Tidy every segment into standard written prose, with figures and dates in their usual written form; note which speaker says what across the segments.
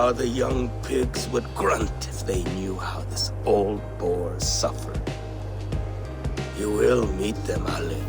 Speaker 1: how the young pigs would grunt if they knew how this old boar suffered. You will meet them, Ali.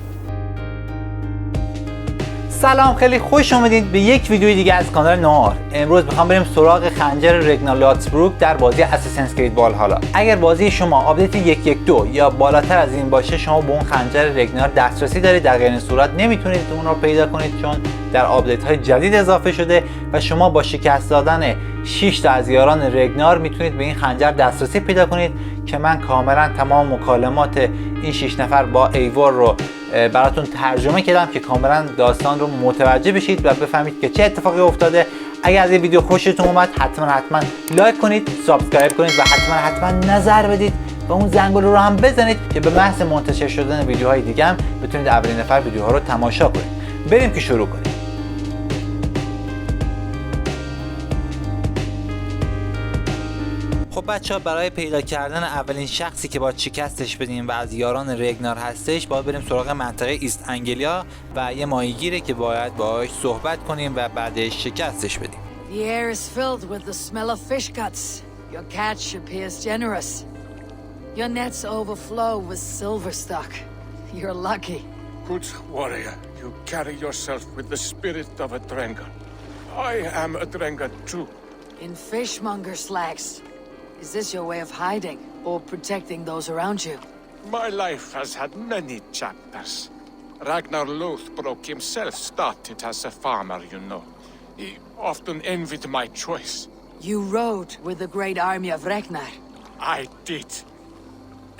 Speaker 2: سلام، خیلی خوش اومدید به یک ویدیو دیگه از کانال نوار. امروز میخوام بریم سراغ خنجر رگنار لاثبروک در بازی اساسینزکرید والهالا. اگر بازی شما آپدیت 1.1.2 یا بالاتر از این باشه، شما به اون خنجر رگنار دسترسی دارید. در غیر این صورت نمیتونید اون رو پیدا کنید، چون در آپدیت های جدید اضافه شده و شما با شکست دادن 6 تا از یاران رگنار میتونید به این خنجر دسترسی پیدا کنید که من کاملا تمام مکالمات این 6 نفر با ایور رو براتون ترجمه کردم که کاملا داستان رو متوجه بشید و بفهمید که چه اتفاقی افتاده. اگر از این ویدیو خوشتون اومد حتما لایک کنید، سابسکرایب کنید و حتما نظر بدید و اون زنگوله رو هم بزنید که به محض منتشر شدن ویدیوهای دیگه هم بتونید اولین نفر ویدیوها رو تماشا کنید. بریم که شروع کنیم. خب بچه‌ها، برای پیدا کردن اولین شخصی که باید شکستش بدیم و از یاران رگنار هستش، باید بریم سراغ منطقه ایست انگلیا و یه ماهیگیره که باید باهاش صحبت کنیم و بعدش شکستش بدیم.
Speaker 3: The air is filled with the smell of fish guts. Your catch appears generous. Your nets overflow with silver stock. You're lucky.
Speaker 4: Good warrior, you carry yourself with the spirit of a Drengar. I am a Drengar too.
Speaker 3: In fishmonger slacks. Is this your way of hiding or protecting those around you?
Speaker 4: My life has had many chapters. Ragnar لاثبروک himself started as a farmer, you know. He often envied my choice.
Speaker 3: You rode with the great army of Ragnar.
Speaker 4: I did.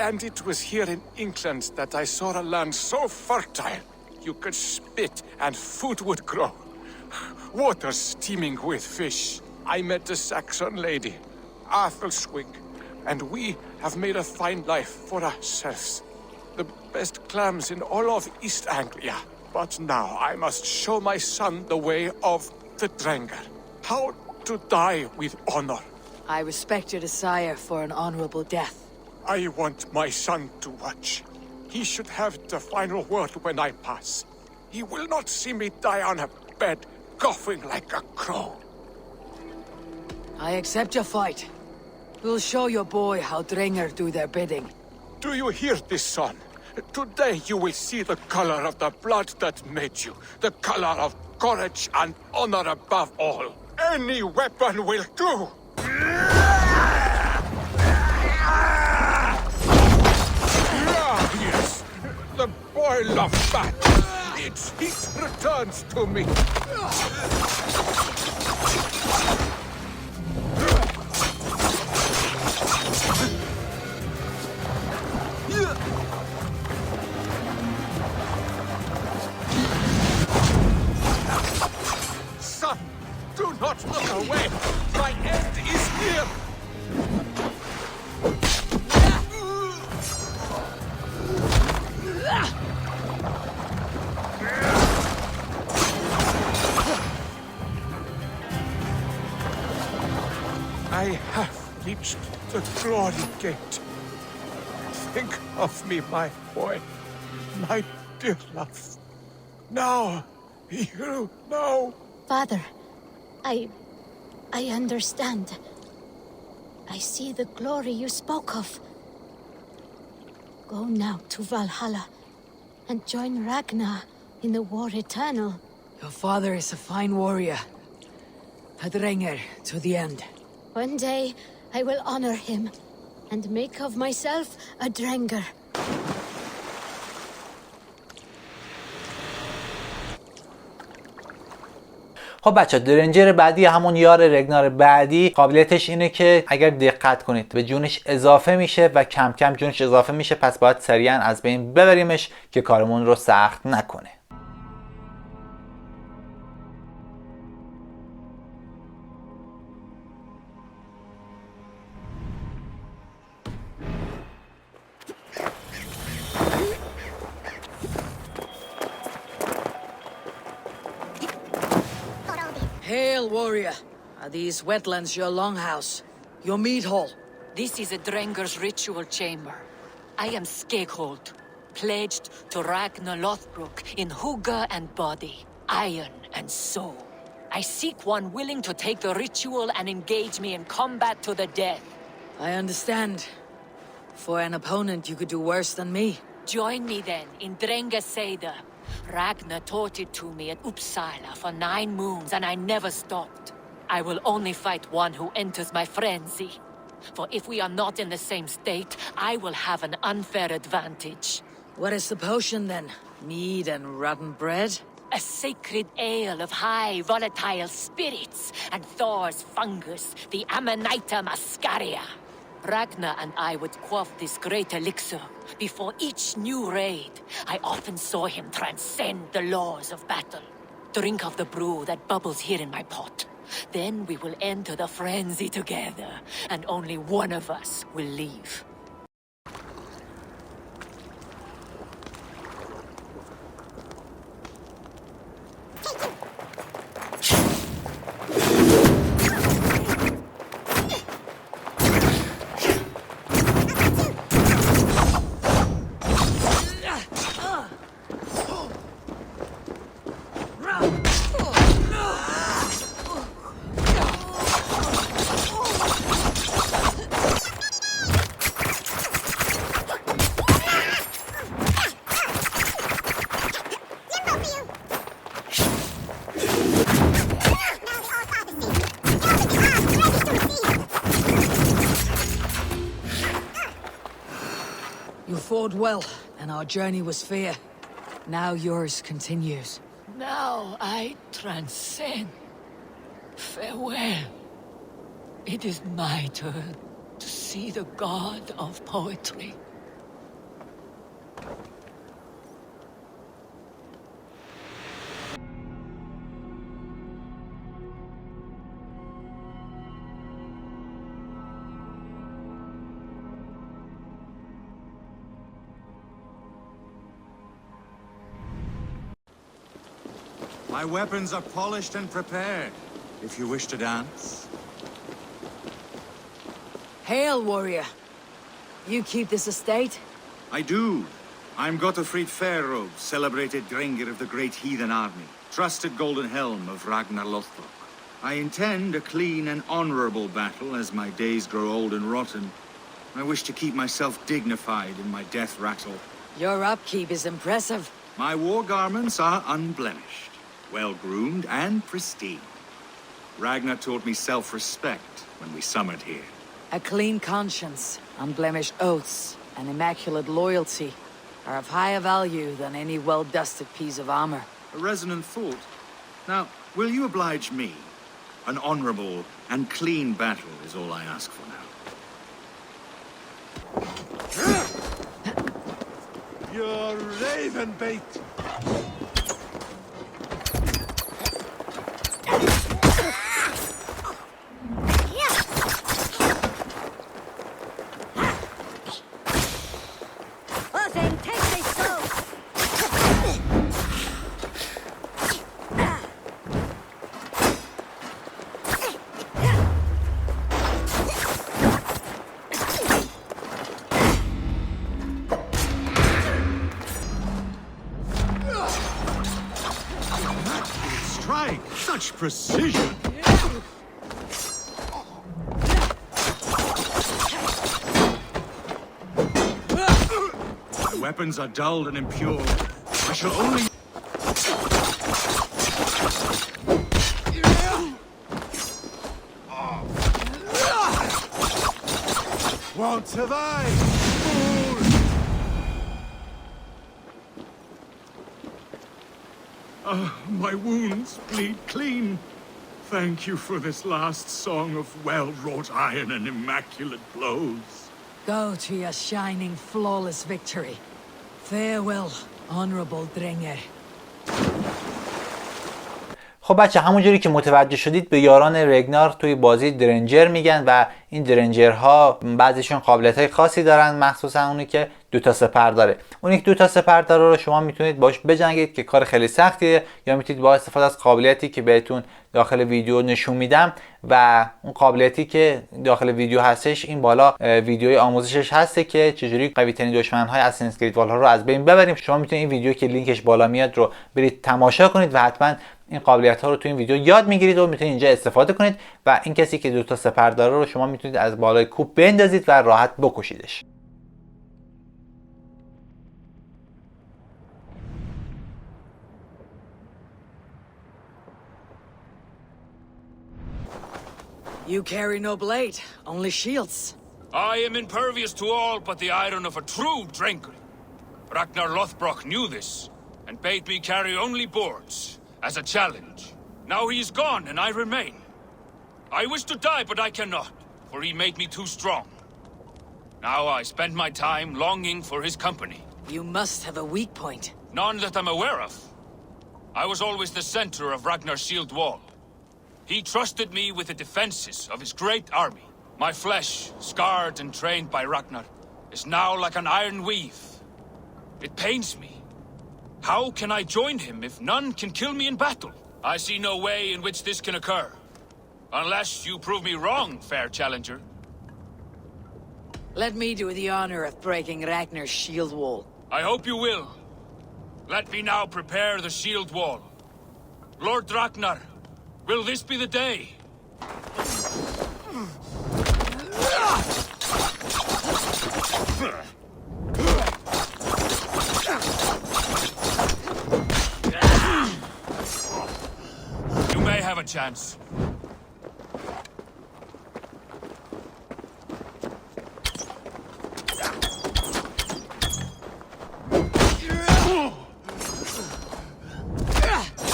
Speaker 4: And it was here in England that I saw a land so fertile you could spit and food would grow. Waters steaming with fish. I met a Saxon lady, Athelwig, and we have made a fine life for ourselves. The best clams in all of East Anglia. But now I must show my son the way of the Drengar. How to die with honor.
Speaker 3: I respect your desire for an honorable death.
Speaker 4: I want my son to watch. He should have the final word when I pass. He will not see me die on a bed, coughing like a crow.
Speaker 3: I accept your fight. We'll show your boy how Drengar do their bidding.
Speaker 4: Do you hear this, son? Today you will see the color of the blood that made you. The color of courage and honor above all. Any weapon will do! Yes, the boil of fat. Its heat returns to me. Son, do not look away. My end is near. I have reached the glory gate. Think of me, my boy, my dear love. Now, you know.
Speaker 5: Father, I understand. I see the glory you spoke of. Go now to Valhalla and join Ragnar in the war eternal.
Speaker 3: Your father is a fine warrior. A Drengar to the end.
Speaker 5: One day, I will honor him and make of myself a Drengar.
Speaker 2: خب بچه، درنجر بعدی همون یار رگنار بعدی قابلیتش اینه که اگر دقت کنید به جونش اضافه میشه و کم کم جونش اضافه میشه، پس باید سریعا از بین ببریمش که کارمون رو سخت نکنه.
Speaker 3: Hail, warrior. Are these wetlands your longhouse? Your meat hall?
Speaker 6: This is a Drengar's ritual chamber. I am Scakehold, pledged to Ragnar لاثبروک in hugger and body, iron and soul. I seek one willing to take the ritual and engage me in combat to the death.
Speaker 3: I understand. For an opponent, you could do worse than me.
Speaker 6: Join me then in Drengaseda. Ragnar taught it to me at Uppsala for 9 moons and I never stopped. I will only fight one who enters my frenzy. For if we are not in the same state, I will have an unfair advantage.
Speaker 3: What is the potion then? Mead and rotten bread?
Speaker 6: A sacred ale of high volatile spirits and Thor's fungus, the Amanita muscaria. Ragnar and I would quaff this great elixir. Before each new raid, I often saw him transcend the laws of battle. Drink of the brew that bubbles here in my pot. Then we will enter the frenzy together, and only one of us will leave.
Speaker 3: Fought well, and our journey was fair. Now yours continues.
Speaker 6: Now I transcend. Farewell. It is my turn to see the god of poetry.
Speaker 7: My weapons are polished and prepared, if you wish to dance.
Speaker 3: Hail, warrior. You keep this estate?
Speaker 7: I do. I'm Gottfried Fairrobe, celebrated Drengr of the great heathen army, trusted golden helm of Ragnar Lothbrok. I intend a clean and honorable battle as my days grow old and rotten. I wish to keep myself dignified in my death rattle.
Speaker 3: Your upkeep is impressive.
Speaker 7: My war garments are unblemished, well-groomed and pristine. Ragnar taught me self-respect when we summered here.
Speaker 3: A clean conscience, unblemished oaths, and immaculate loyalty are of higher value than any well-dusted piece of armor.
Speaker 7: A resonant thought. Now, will you oblige me? An honorable and clean battle is all I ask for now.
Speaker 4: You're raven bait!
Speaker 7: Such precision! My weapons are dulled and impure. I shall only...
Speaker 4: Won't survive!
Speaker 7: My wounds bleed clean. Thank you for this last song of well-wrought iron and immaculate blows.
Speaker 3: Go to your shining, flawless victory. Farewell, honorable Drengr.
Speaker 2: خب بچه، همونجوری که متوجه شدید به یاران رگنار توی بازی درنجر میگن و این درنجرها بعضیشون قابلیت‌های خاصی دارن، مخصوصا اونی که 2 تا سپر داره. اونی که 2 تا سپر داره رو شما میتونید باش بجنگید که کار خیلی سختیه، یا میتونید با استفاده از قابلیتی که بهتون داخل ویدیو نشون میدم و اون قابلیتی که داخل ویدیو هستش این بالا ویدیوی آموزشش هسته که چجوری قویترین دشمن‌های اساسینزکرید والهالا رو از بین ببریم. شما میتونید این ویدیو که لینکش بالا میاد رو برید تماشا کنید و حتما این قابلیت ها رو تو این ویدیو یاد میگیرید و میتونید اینجا استفاده کنید و این کسی که 2 تا سپر داره رو شما میتونید از بالای کوه بندازید و راحت بکشیدش.
Speaker 3: You carry no blade, only shields.
Speaker 4: I am impervious to all but the iron of a true drinker. Ragnar Lothbrok knew this, and bade me carry only boards, as a challenge. Now he is gone, and I remain. I wish to die, but I cannot, for he made me too strong. Now I spend my time longing for his company.
Speaker 3: You must have a weak point.
Speaker 4: None that I'm aware of. I was always the center of Ragnar's shield wall. He trusted me with the defenses of his great army. My flesh, scarred and trained by Ragnar, is now like an iron weave. It pains me. How can I join him if none can kill me in battle? I see no way in which this can occur. Unless you prove me wrong, fair challenger.
Speaker 3: Let me do the honor of breaking Ragnar's shield wall.
Speaker 4: I hope you will. Let me now prepare the shield wall. Lord Ragnar, will this be the day? You may have a chance.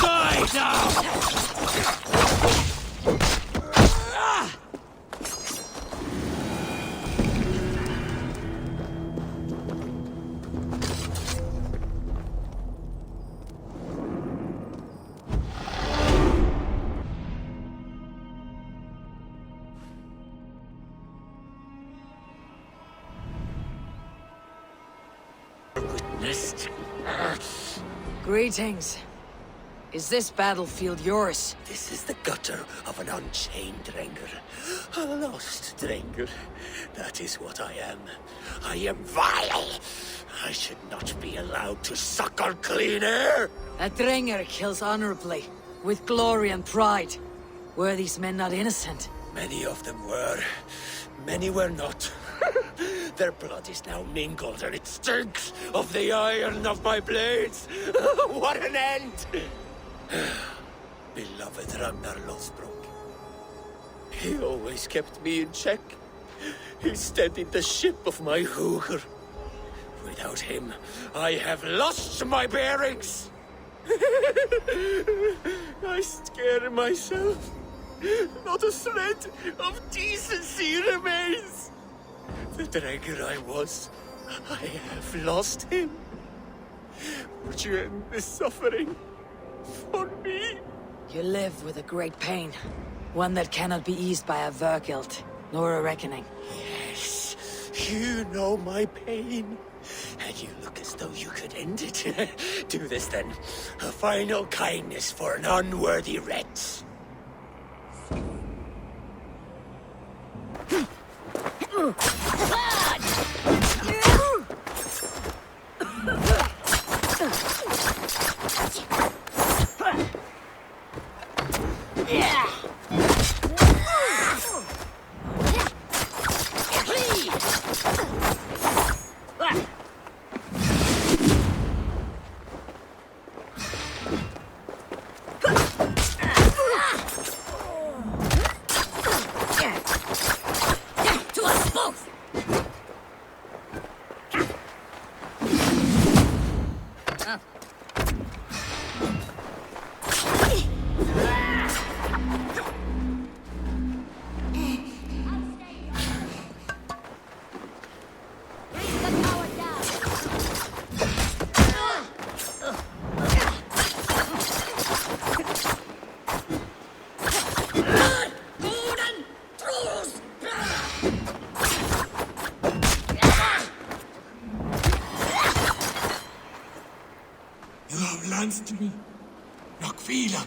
Speaker 4: Die now!
Speaker 3: Greetings. Is this battlefield yours?
Speaker 1: This is the gutter of an unchained Drengur. A lost Drengur. That is what I am. I am vile. I should not be allowed to suckle clean air.
Speaker 3: A Drengur kills honorably, with glory and pride. Were these men not innocent?
Speaker 1: Many of them were. Many were not. Their blood is now mingled and it stinks of the iron of my blades. What an end! Beloved Ragnar Lothbrok. He always kept me in check. He steadied the ship of my hooker. Without him, I have lost my bearings. I scare myself. Not a thread of decency remains. The Drengur I was, I have lost him. Would you end this suffering for me?
Speaker 3: You live with a great pain, one that cannot be eased by a Vergilt, nor a reckoning.
Speaker 1: Yes, you know my pain. And you look as though you could end it. Do this then. A final kindness for an unworthy wretch. To me, Nakvila,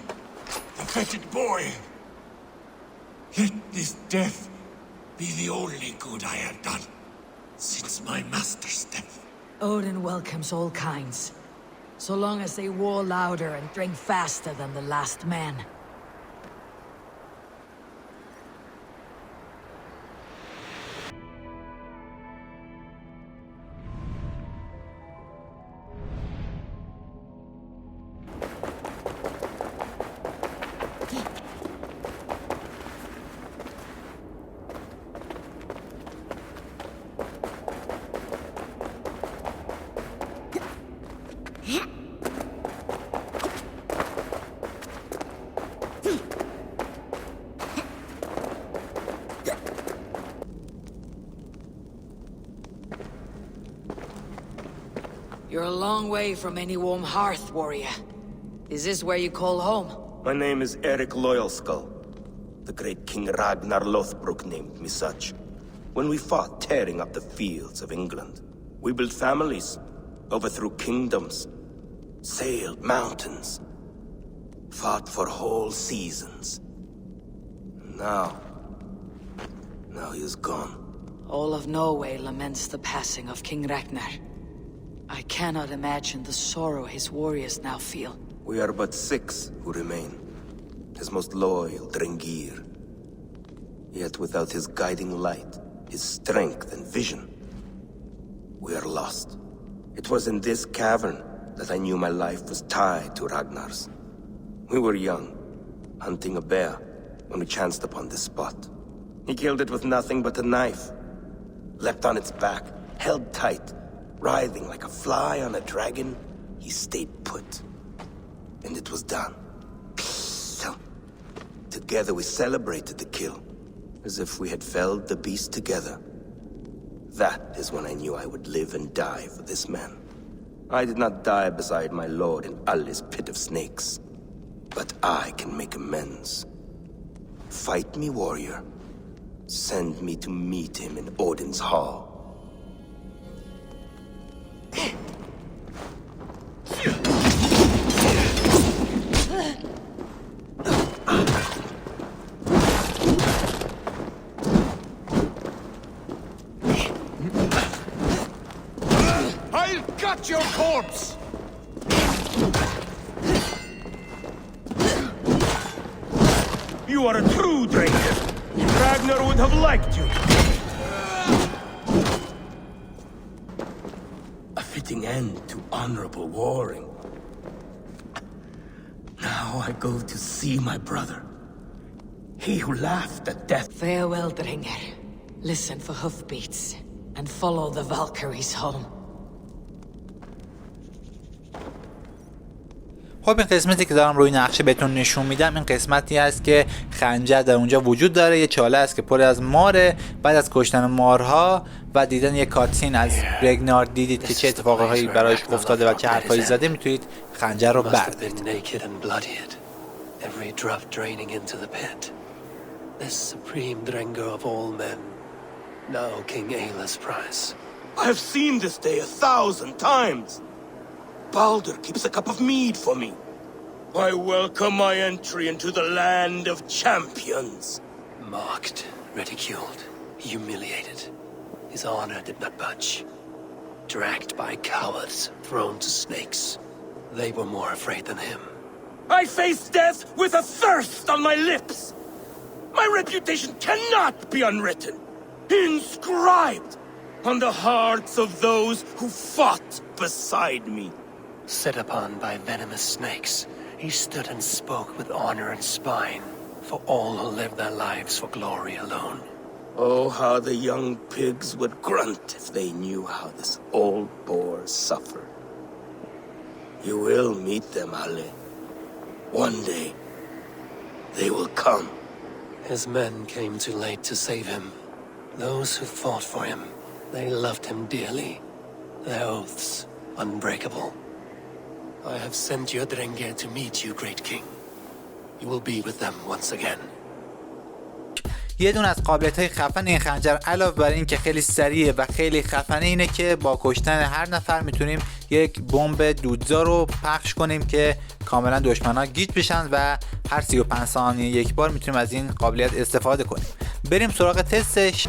Speaker 1: the fetid boy. Let this death be the only good I have done since my master's death.
Speaker 3: Odin welcomes all kinds. so long as they war louder and drink faster than the last man. You're a long way from any warm hearth, warrior. Is this where you call home?
Speaker 8: My name is Eric Loyalskull. The great King Ragnar Lothbrok named me such. When we fought tearing up the fields of England, we built families, overthrew kingdoms, sailed mountains, fought for whole seasons. Now he is gone.
Speaker 3: All of Norway laments the passing of King Ragnar. I cannot imagine the sorrow his warriors now feel.
Speaker 8: We are but 6 who remain. His most loyal Drengir. Yet without his guiding light, his strength and vision, we are lost. It was in this cavern that I knew my life was tied to Ragnar's. We were young, hunting a bear, when we chanced upon this spot. He killed it with nothing but a knife. Leapt on its back, held tight, writhing like a fly on a dragon, he stayed put. And it was done. Together we celebrated the kill, as if we had felled the beast together. That is when I knew I would live and die for this man. I did not die beside my lord in Ali's pit of snakes. But I can make amends. Fight me, warrior. Send me to meet him in Odin's hall.
Speaker 4: I'll cut your corpse!
Speaker 8: You are a true Dranger. Ragnar would have liked you. A fitting end to honorable warring. Now I go to see my brother. He who laughed at death.
Speaker 3: Farewell, Dringer. Listen for hoofbeats and follow the Valkyries home.
Speaker 2: خب این قسمتی که دارم روی نقشه بهتون نشون میدم این قسمتی است که خنجر در اونجا وجود داره. یه چاله است که پر از ماره. بعد از کشتن مارها و دیدن یه کاتسین از رگنار دیدید که چه اتفاقایی برایش افتاده و چه حرفایی زده، میتونید خنجر رو بردارید.
Speaker 8: I have seen this day 1,000 times. Baldur keeps a cup of mead for me. I welcome my entry into the land of champions.
Speaker 9: Mocked, ridiculed, humiliated. His honor did not budge. Dragged by cowards, thrown to snakes. They were more afraid than him.
Speaker 8: I face death with a thirst on my lips. My reputation cannot be unwritten. Inscribed on the hearts of those who fought beside me.
Speaker 9: Set upon by venomous snakes, he stood and spoke with honor and spine for all who live their lives for glory alone.
Speaker 8: Oh, how the young pigs would grunt if they knew how this old boar suffered. You will meet them, Ale. One day, they will come.
Speaker 9: His men came too late to save him. Those who fought for him, they loved him dearly. Their oaths unbreakable. I have sent your Drengir to meet you, great king. You will be with them once again.
Speaker 2: یه دون از قابلیت‌های خفن این خنجر علاوه بر این که خیلی سریعه و خیلی خفنه اینه که با کشتن هر نفر میتونیم یک بمب دودزا رو پخش کنیم که کاملا دشمن‌ها گیج بشن و هر 35 ثانیه یک بار میتونیم از این قابلیت استفاده کنیم. بریم سراغ تستش.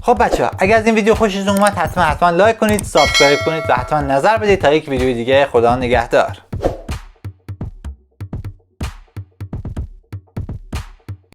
Speaker 2: خب بچه‌ها اگر از این ویدیو خوشتون اومد حتما لایک کنید، سابسکرایب کنید و حتما نظر بدید تا یک ویدیو دیگه. خدا نگهدار.